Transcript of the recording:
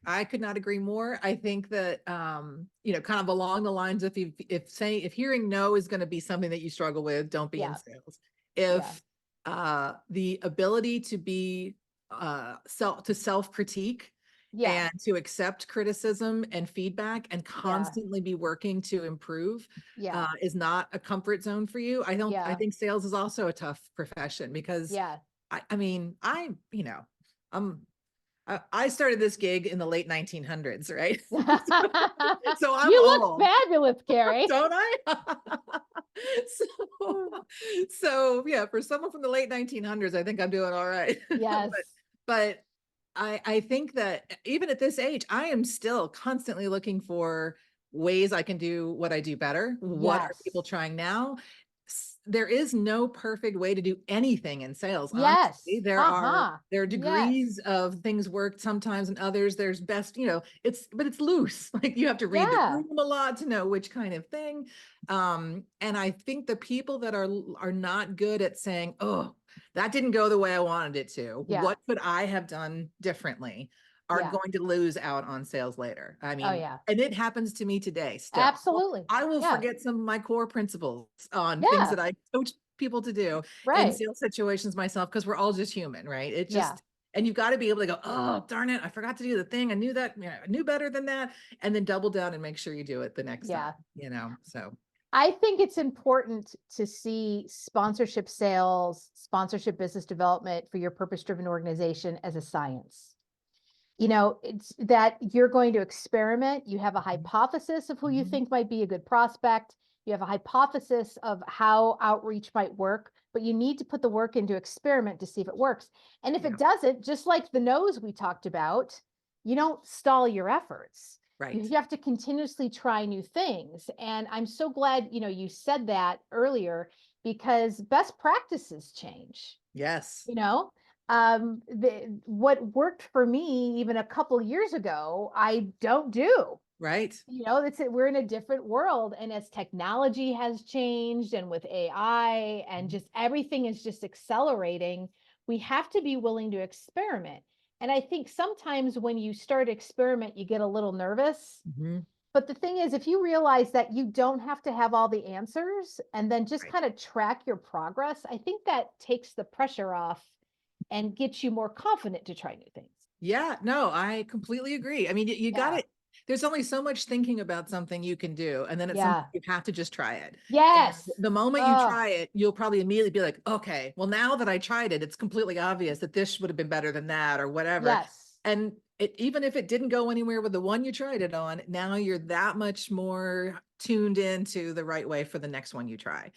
I could not agree more. I think that, kind of along the lines of if hearing no is going to be something that you struggle with, don't be in Yes. sales. Yeah. If the ability to be self critique Yeah. and to accept criticism and feedback and Yeah. constantly be working to improve Yeah. is not a comfort zone for you. I Yeah. think sales is also a tough profession because Yeah. I mean, I'm I started this gig in the late 1900s, right? So I'm You look old, fabulous, Carrie. don't I? So, so yeah, for someone from the late 1900s, I think I'm doing all right. Yes. But I think that even at this age, I am still constantly looking for ways I can do what I do better. What are people Yes. trying now? There is no perfect way to do anything in sales. Honestly, Yes. Uh-huh. there are Yes. degrees of things work sometimes and others there's best, but it's loose. Like you have to read the Yeah. room a lot to know which kind of thing. And I think the people that are not good at saying, oh, that didn't go the way I wanted it to. Yeah. What could I have done differently? Are Yeah. going to lose out on sales later. I Oh, mean, yeah. and it happens to me today still. Absolutely. I will Yeah. forget some of my core principles on things Yeah. that I coach people to do in Right. sales situations myself, because we're all just human, right? Yeah. And you've got to be able to go, oh, darn it, I forgot to do the thing. I knew that, I knew better than that. And then double down and make sure you do it the next time, Yeah. so. I think it's important to see sponsorship sales, sponsorship business development for your purpose-driven organization as a science. It's that you're going to experiment. You have a hypothesis of who you Mhm. think might be a good prospect. You have a hypothesis of how outreach might work, but you need to put the work into experiment to see if it works. And if it Yeah, doesn't, just like the no's we talked about, you don't stall your efforts. You right. have to continuously try new things. And I'm so glad, you said that earlier because best practices change Yes, you know what worked for me even a couple years ago I don't do. right. It's we're in a different world, and as technology has changed and with AI and Mhm. just everything is just accelerating, we have to be willing to experiment. And I think sometimes when you start experiment you get a little nervous, Mhm. but the thing is, if you realize that you don't have to have all the answers and then just Right. kind of track your progress, I think that takes the pressure off and gets you more confident to try new things. Yeah, no, I completely agree. I mean, you got Yeah. it. There's only so much thinking about something you can do, and then at some point Yeah. you have to just try it. And Yes. the moment you Oh, try it, you'll probably immediately be like, okay, well, now that I tried it, it's completely obvious that this would have been better than that or whatever. yes. And even if it didn't go anywhere with the one you tried it on, now you're that much more tuned into the right way for the next one you try.